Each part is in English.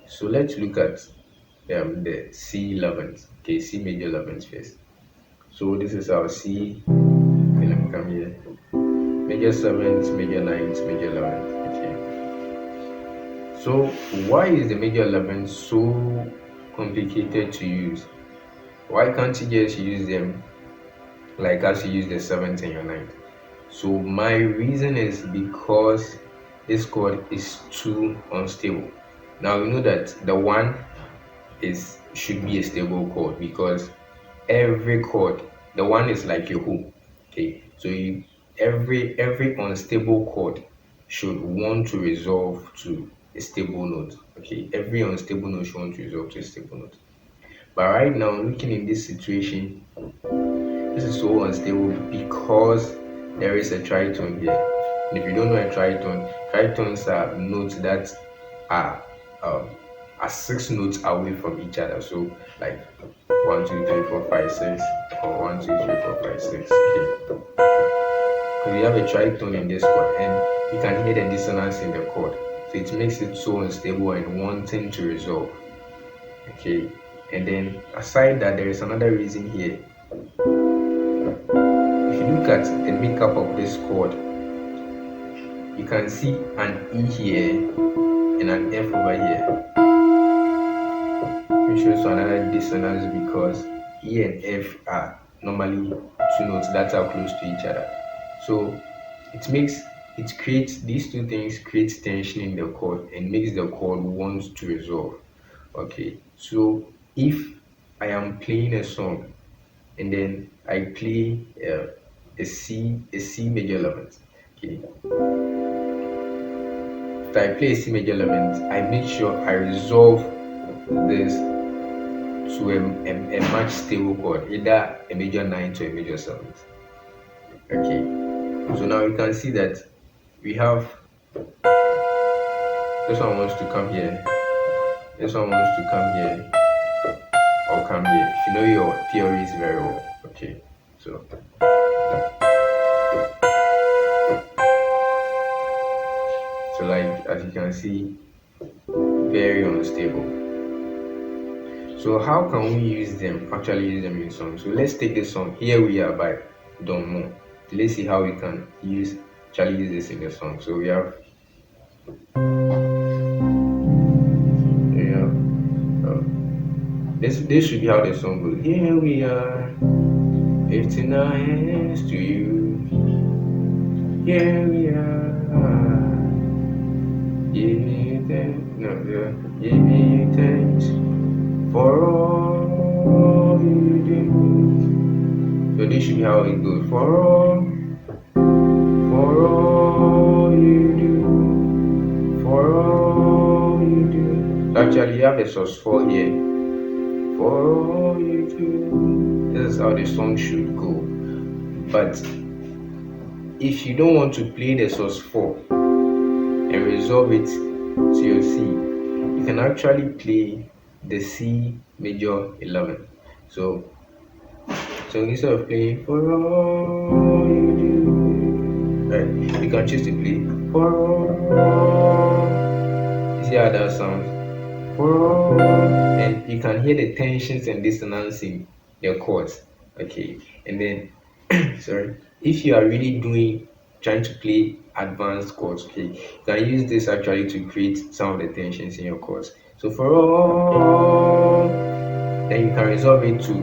So let's look at the C11th. Okay, C major 11th first. So this is our C. Okay, let me come here. Major 7th, major 9th, major 11th. Okay. So why is the major 11th so complicated to use? Why can't you just use them like as you use the 7th and your 9th? So my reason is because this chord is too unstable. Now we know that the one is should be a stable chord because every chord, the one is like a hoe. Okay, so every unstable chord should want to resolve to a stable note. Okay, every unstable note should want to resolve to a stable note. But right now, looking in this situation, this is so unstable because there is a tritone here. And if you don't know a tritone, tritones are notes that are um, are 6 notes away from each other. So like 1, 2, 3, 4, 5, 6, or 1, 2, 3, 4, 5, 6. Okay. Because we have a tritone in this chord, and you can hear the dissonance in the chord. So it makes it so unstable and wanting to resolve. Okay. And then aside that, there is another reason here. If you look at the makeup of this chord, you can see an E here and an F over here. Which shows another dissonance because E and F are normally 2 notes that are close to each other. So it creates these 2 things create tension in the chord and makes the chord want to resolve. Okay, so if I am playing a song and then I play a C major 11th. Okay, after I play a C major 11th, I make sure I resolve this to a much stable chord, either a major 9th or a major 7th. Okay, so now you can see that we have this one wants to come here, this one wants to come here or come here. You know your theories very well. Okay, so like as you can see, very unstable. So how can we actually use them in songs? So let's take this song, Here We Are by Don Mo. Let's see how we can actually use this in the song. So we have this should be how the song goes. Here we are, lifting our hands to you. Here we are, giving you thanks for all you do. So this should be how it goes. For all you do, for all you do. So actually, you have the sus4 here. For all you do. This is how the song should go. But if you don't want to play the sus4 and resolve it to your C, you can actually play the C major 11. So instead of playing for all you do, right, you can choose to play for all. You see how that sounds? For all, and you can hear the tensions and dissonance in the chords. Okay, and then sorry, if you are really trying to play advanced chords, okay, you can use this actually to create some of the tensions in your chords. So for all, then you can resolve it to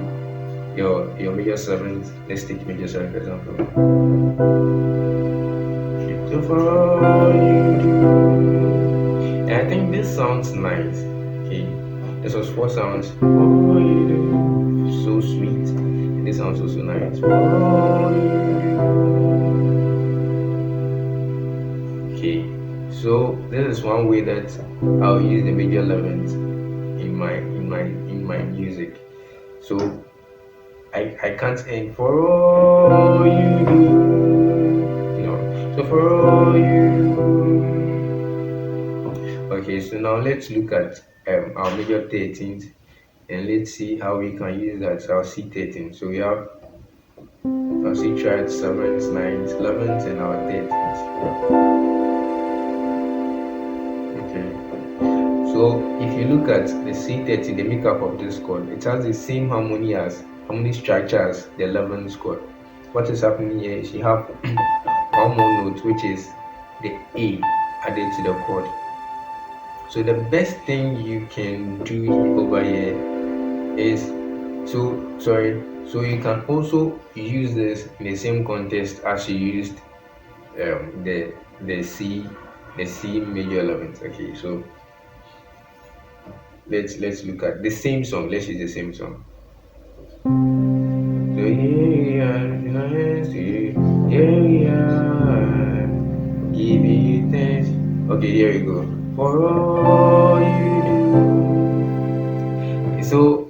your major 7th. Let's take major 7 for example. Okay, so for all you do, and I think this sounds nice. Okay, this was 4 sounds. Oh, you do so sweet, and this sounds also nice. For all you do. Okay, so this is one way that I'll use the major 11th in my music. So I can't end for all you do. No. So for all you do. Okay, so now let's look at our major 13th and let's see how we can use that our C13. So we have our C chart 7th, 9th, 11th, and our 13th. Okay. So if you look at the C13, the makeup of this chord, it has the same harmony structure as the 11th chord. What is happening here is you have one more note, which is the A added to the chord. So the best thing you can do over here is so you can also use this in the same context as you used the C major 11th. Okay, so let's look at the same song. Let's use the same song. So here we are, giving you thanks. Okay, here we go. For all you do. So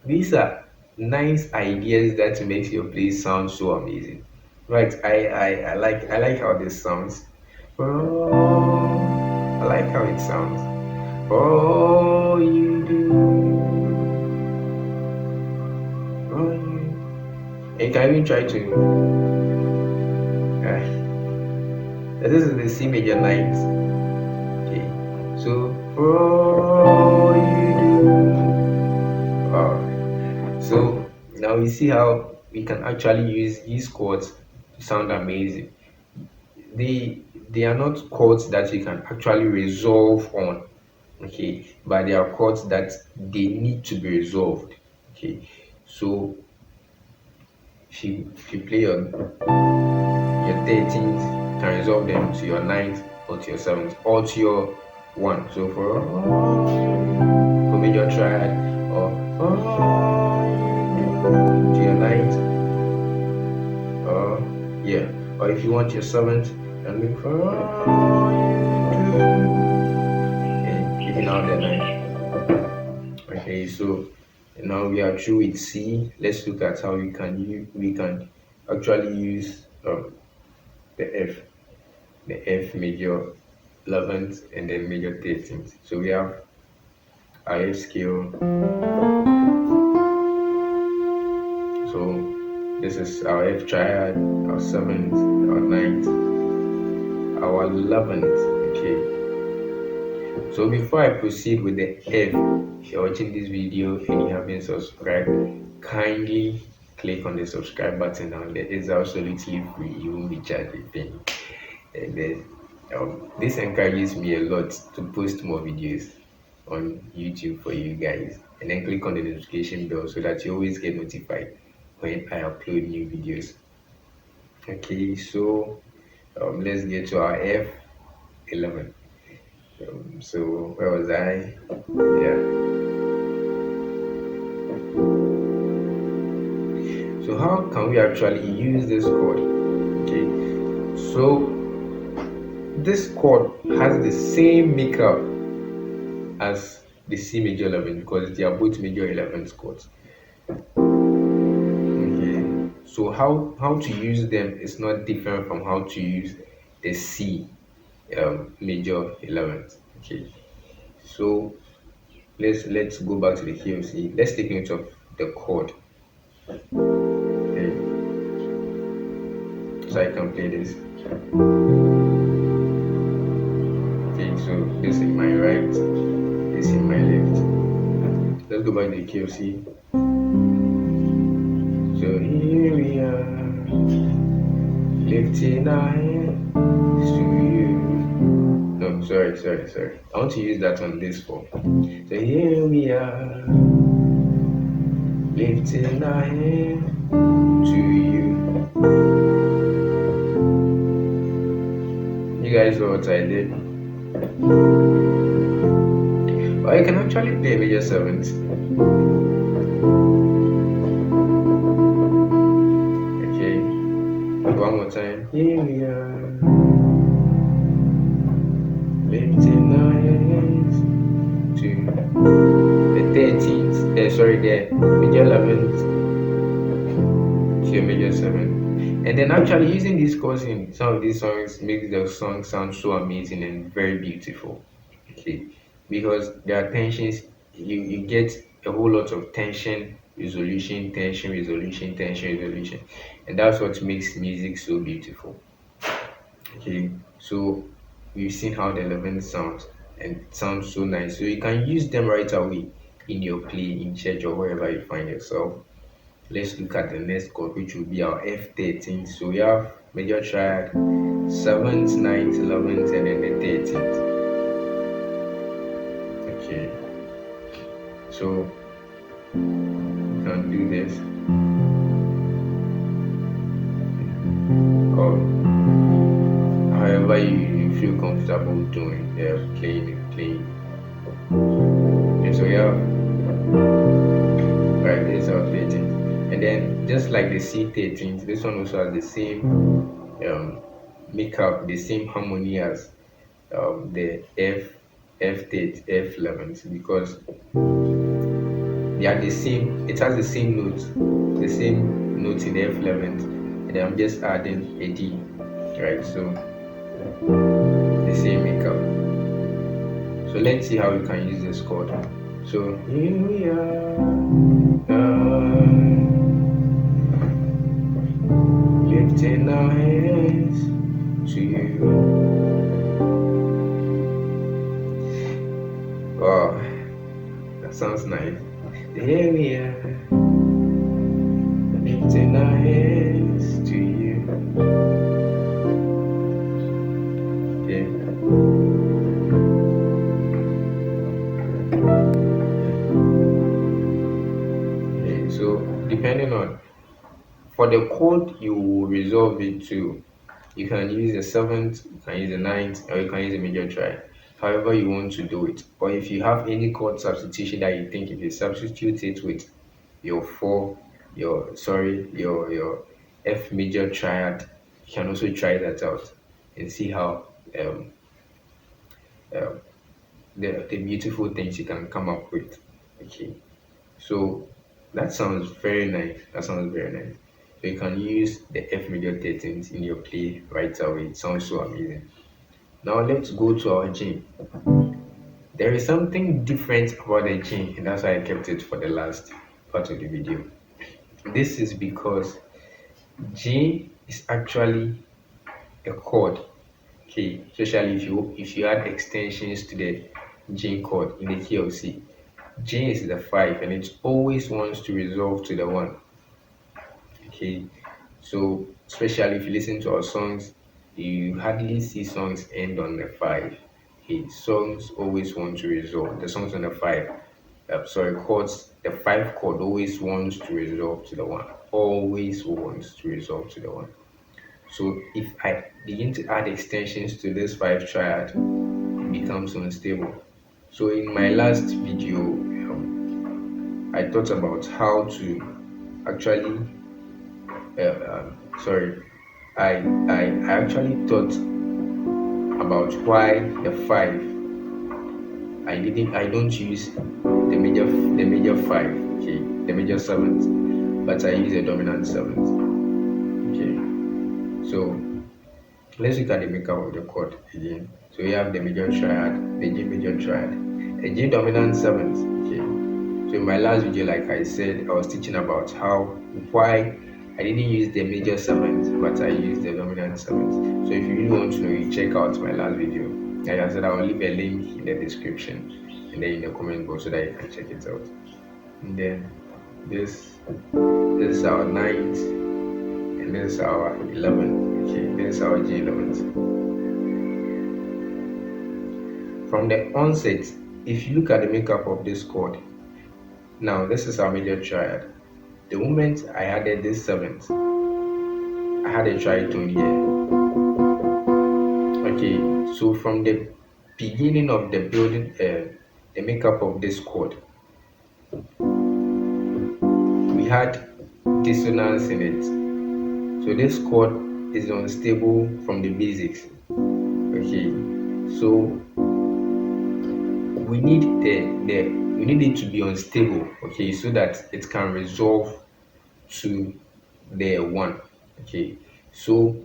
these are nice ideas that makes your place sound so amazing. Right, I like how this sounds. For all, I like how it sounds. For all you do. For all you. And you can even try to this is the C major 9th. Okay, so for all you do. So now we see how we can actually use these chords to sound amazing. They are not chords that you can actually resolve on, okay, but they are chords that they need to be resolved. Okay, so if you play your 13th, you can resolve them to your 9th or to your 7th or to your 1. So for major triad or to your 9th, or yeah, or if you want your 7th, and then for and even out the 9th. Okay, so now we are through with C. Let's look at how we can actually use the F major 11th and then major 13th. So we have our F scale. So this is our F triad, our 7th, our 9th, our 11th. Okay. So before I proceed with the F, if you're watching this video and you haven't subscribed, kindly click on the subscribe button down there. It's absolutely free. You won't be charged a penny. And then this encourages me a lot to post more videos on YouTube for you guys. And then click on the notification bell so that you always get notified when I upload new videos. Okay, so let's get to our F11. So where was I? Yeah. So how can we actually use this chord? Okay, so this chord has the same makeup as the C major 11 because they are both major 11th chords. Okay, so how to use them is not different from how to use the C major 11th. Okay, so let's go back to the key of C. Let's take note of the chord. Okay, so I can play this. Okay, so this is my right, this is my left. Let's go back to the key of C. So here we are, lifting our hands to you. No, sorry. I want to use that on this form. So here we are, lifting our hands to you. You guys know what I did? Or you can actually play major 7th. Okay, one more time. Here we are, lifting our hands to the 13th. The major 11th to your major 7th. And then actually using these chords in some of these songs makes the song sound so amazing and very beautiful. Okay, because there are tensions, you get a whole lot of tension, resolution, tension, resolution, tension, resolution, and that's what makes music so beautiful. Okay, so we've seen how the 11th sounds, and it sounds so nice. So you can use them right away in your play, in church, or wherever you find yourself. Let's look at the next chord, which will be our F13th. So we have major triad, 7th, 9th, 11th, and then the 13th. Okay, so you can do this. Or however you feel comfortable doing, playing. Okay, so yeah, right, this is our 13th. And then just like the C13th, this one also has the same makeup, the same harmony as the F8, F11th, because they are the same. It has the same notes in the F11th, and I'm just adding a D, right? So the same makeup. So let's see how we can use this chord. So here we are, lifting our hands to you. Wow, that sounds nice. Here we are, lifting our hands to you. Okay. Okay, so depending on, for the chord you will resolve it to, you can use the 7th, you can use the 9th, or you can use a major triad. However you want to do it. Or if you have any chord substitution that you think, if you substitute it with your your F major triad, you can also try that out and see how um, the beautiful things you can come up with. Okay, so that sounds very nice. So you can use the F major 13th in your play right away. It sounds so amazing. Now let's go to our G. There is something different about the G, and that's why I kept it for the last part of the video. This is because G is actually a chord. Okay, especially if you add extensions to the G chord in the key of C. G is the 5 and it always wants to resolve to the 1. Okay, so especially if you listen to our songs, you hardly see songs end on the 5. Okay, songs always want to resolve. The songs on the 5, chords, the 5 chord always wants to resolve to the 1. Always wants to resolve to the 1. So if I begin to add extensions to this 5 triad, it becomes unstable. So in my last video, I thought about how to actually I actually thought about why the 5 I don't use the major 5, okay, the major 7th, but I use a dominant 7th. Okay, so let's look at the makeup of the chord again. So we have the major triad, the G major triad, a G dominant 7th. Okay, so in my last video, like I said, I was teaching about why I didn't use the major 7th, but I used the dominant 7th. So if you really want to know, you check out my last video. Like I said, I will leave a link in the description and then in the comment box so that you can check it out. And then this is our 9th and this is our 11th. Okay, this is our G11th. From the onset, if you look at the makeup of this chord, now this is our major triad. The moment I added this 7th, I had a tritone here. Okay, so from the beginning of the building, the makeup of this chord, we had dissonance in it. So this chord is unstable from the basics. Okay, so we need we need it to be unstable, okay, so that it can resolve to the 1. Okay, so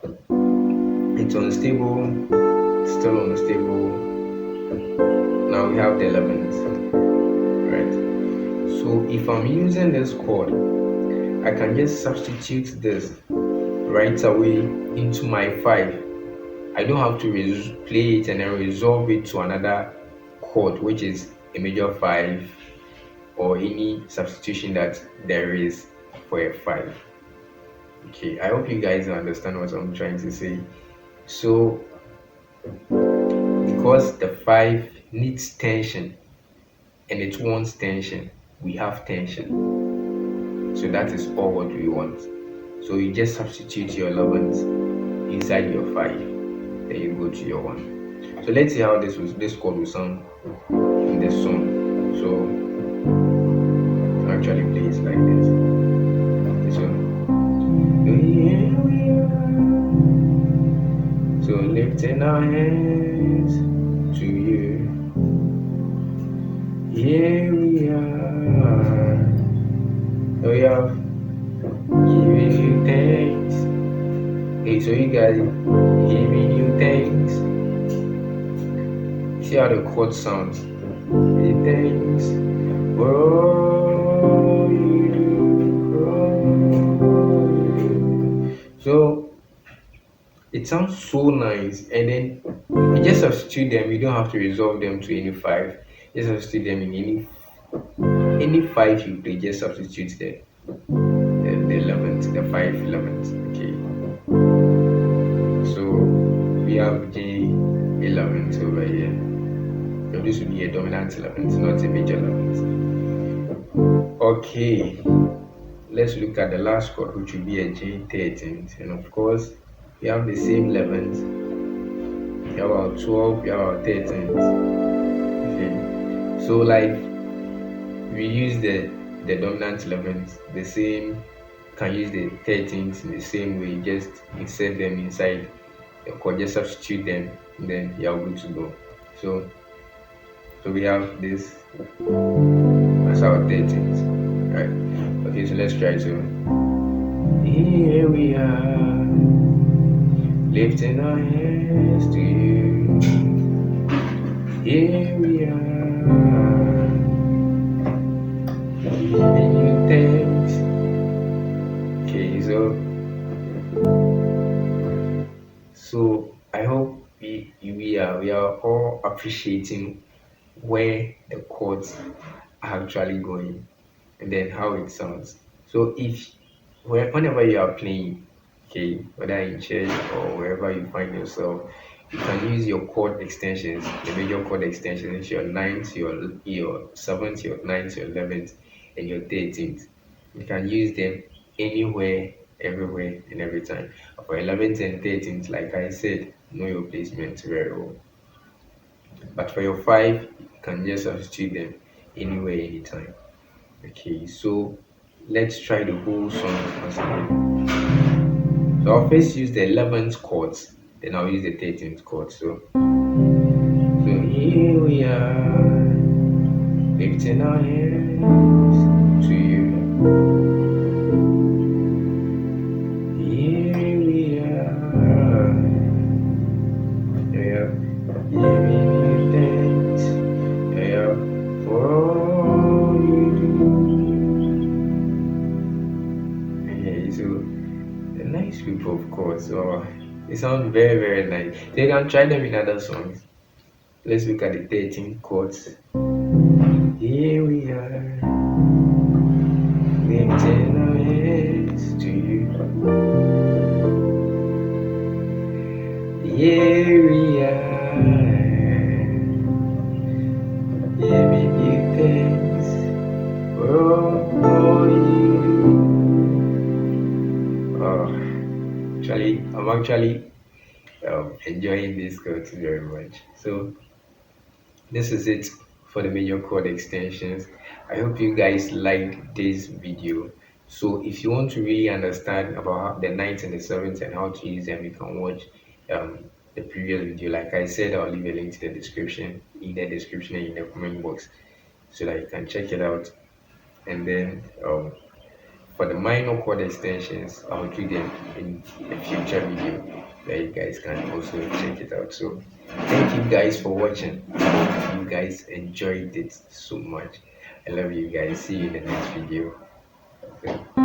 it's unstable, still unstable. Now we have the 11th, right? So if I'm using this chord, I can just substitute this right away into my 5. I don't have to play it and then resolve it to another chord, which is a major 5 or any substitution that there is for a 5. Okay, I hope you guys understand what I'm trying to say. So because the 5 needs tension and it wants tension, we have tension. So that is all what we want. So you just substitute your 11th inside your 5, then you go to your 1. So let's see how this chord will sound in this song. So I'll actually play it like this. So here we are. So lifting our hands to you. Here we are. So we have giving you thanks. Okay, so you guys giving you thanks. See how the chord sounds. Give thanks for all you do, for all you do. So it sounds so nice, and then you just substitute them. You don't have to resolve them to any 5. Just substitute them in any 5 you play. Just substitute the 11th, the 5 11th. Okay. So we have G11th over here. So this will be a dominant 11th, not a major 11th. Okay. Let's look at the last chord, which will be a G13th, and of course we have the same 11th. We have our 12, we have our 13th. Okay. So like we use the dominant 11th, the same, can use the 13th in the same way, just insert them inside the chord, just substitute them, and then you are good to go. So we have this, that's our 13th, right? Okay, so let's try to. Here we are, lifting our hands to you. Here we are, giving you thanks. Okay, so I hope we are all appreciating where the chords are actually going and then how it sounds. So whenever you are playing, okay, whether in church or wherever you find yourself, you can use your chord extensions, the major chord extensions, your 9th, your 7th, your 9th, your 11th, and your 13th. You can use them anywhere, everywhere, and every time. For 11th and 13th, like I said, know your placement very well. But for your 5, you can just substitute them anywhere, anytime. Okay, so let's try the whole song once again. So I'll first use the 11th chords, then I'll use the 13th chord. So here we are, lifting our hands to you. Here we are, giving you thanks, for all you do. Okay, so a nice group of chords. So it sounds very, very nice. So you can try them in other songs. Let's look at the 13 chords. Here we are, lifting our hands to you. Here we are, giving you thanks for all you do. I'm actually enjoying this chord very much. So this is it for the major chord extensions. I hope you guys liked this video. So if you want to really understand about the 9th and the 7th and how to use them, you can watch the previous video. Like I said, I'll leave a link to the description, in the description and in the comment box, so that you can check it out. And then for the minor chord extensions, I'll include them in a future video where you guys can also check it out. So thank you guys for watching. I hope you guys enjoyed it so much. I love you guys. See you in the next video. Okay.